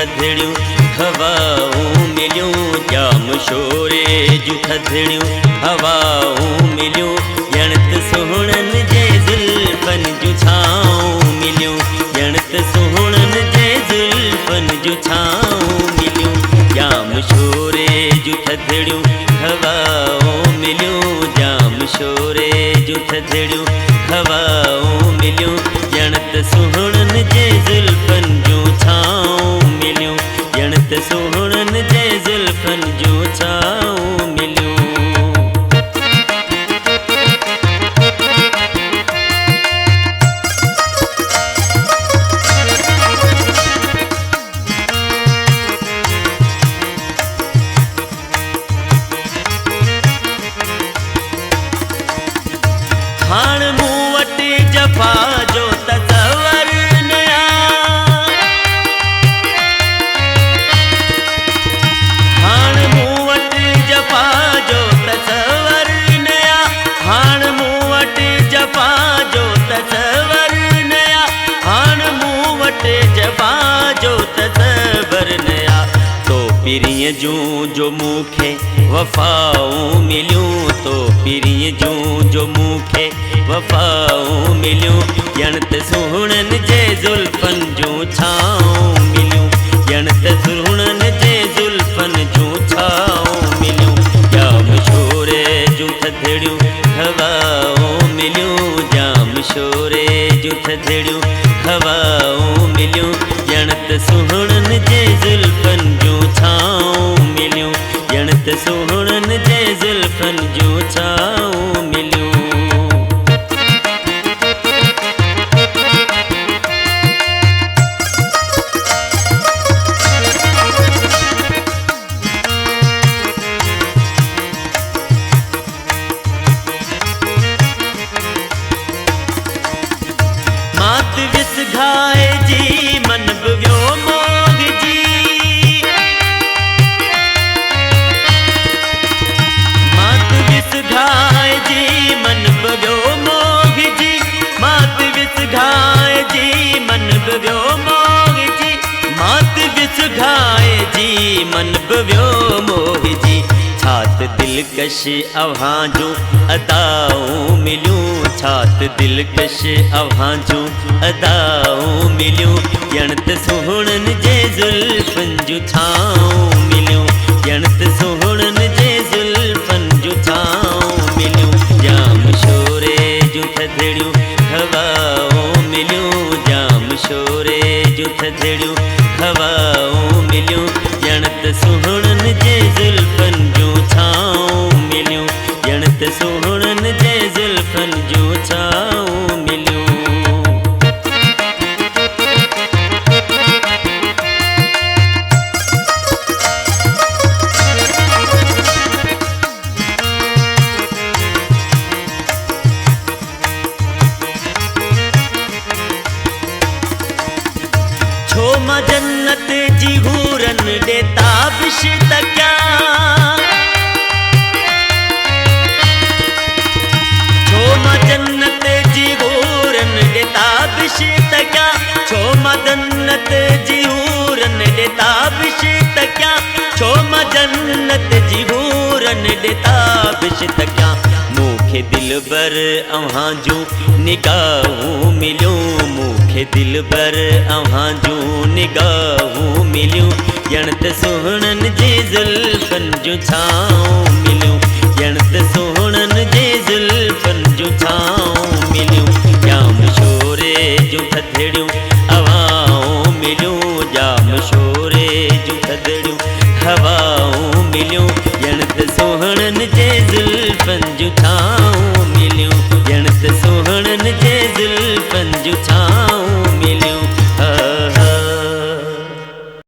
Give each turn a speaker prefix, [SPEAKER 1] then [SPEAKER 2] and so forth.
[SPEAKER 1] थधड़ियूं हवाऊं मिलियूं, जाम शोरे जूं थधड़ियूं हवाऊं मिलियूं, ॼण त सुहिणनि जे ज़ुल्फ़नि जूं छाऊं मिलियूं, ॼण त सुहिणनि जे ज़ुल्फ़नि जूं छाऊं मिलियूं, जाम शोरे जूं थधड़ियूं हवाऊं मिलियूं, जाम शोरे जूं थधड़ियूं हवाऊं मिलियूं, ॼण त सुहिणनि जे ज़ुल्फ़नि जूं छाऊं मिलियूं, ॼण त सुहिणनि जे ज़ुल्फ़नि जूं छाऊं मिलियूं। हाण मूं वटि जफ़ा जो तसवर नया, हाण मूं वटि जफ़ा जो तसवर नया, हाण मूं वटि जफ़ा जो तसवर नया, हाण मूं वटि जफ़ा जो तसवर नया, तो पिरीअ जूं जो मूंखे वफ़ाऊं मिलियूं, तो पिरीअ जूं जो मूंखे वफ़ाऊं मिलियूं, ॼण त सुहिणनि जे ज़ुल्फ़नि जूं छाऊं मिलियूं, ॼण त सुहिणनि जे ज़ुल्फ़नि जूं छाऊं मिलियूं, जाम शोरे जूं थधड़ियूं हवाऊं मिलियूं, जाम शोरे जूं थधड़ियूं हवाऊं मिलियूं, ॼण त सुहिणनि जे ज़ुल्फ़नि जूं छाऊं मिलियूं, ॼण त सुहिणनि जे ज़ुल्फ़नि जूं छाऊं मिलियूं। मात विस घाए जी मन बि वियो मोग जी, मात विस घाए जी मन बि वियो मोग जी, मात विस घाए जी मन बि वियो मोग जी, मात विस घाए जी मन बि वियो मोग जी, छात दिलकश अव्हां जूं अदाऊं मिलियूं, छात दिलकश अव्हां जूं अदाऊं मिलियूं, ॼण त सुहिणनि जे ज़ुल्फ़नि जूं छाऊं मिलियूं, ॼण त सुहिणनि जे ज़ुल्फ़नि जूं छाऊं मिलियूं, जाम शोरे जूं थधड़ियूं हवाऊं मिलियूं, जाम शोरे जूं थधड़ियूं हवाऊं मिलियूं, ॼण त सुहिणनि जे ज़ुल्फ़नि जूं छाऊं मिलियूं, ॼण त सुहिणनि जे ज़ुल्फ़नि जूं छाऊं मिलियूं। छो मां जन्नत जी हूरनि ॾे ताबिश त कयां, छो मां जन्नत जी हूरनि ॾे ताबिश त कयां, छो मां जन्नत जी हूरनि ॾे ताबिश त कयां, छो मां जन्नत जी हूरनि ॾे ताबिश त कयां, मूंखे दिलबर अव्हां जूं निगाहूं मिलियूं, मूंखे दिलबर अव्हां जूं निगाहूं मिलियूं, ॼण त सुहिणनि जे ज़ुल्फ़नि जूं छाऊं मिलियूं,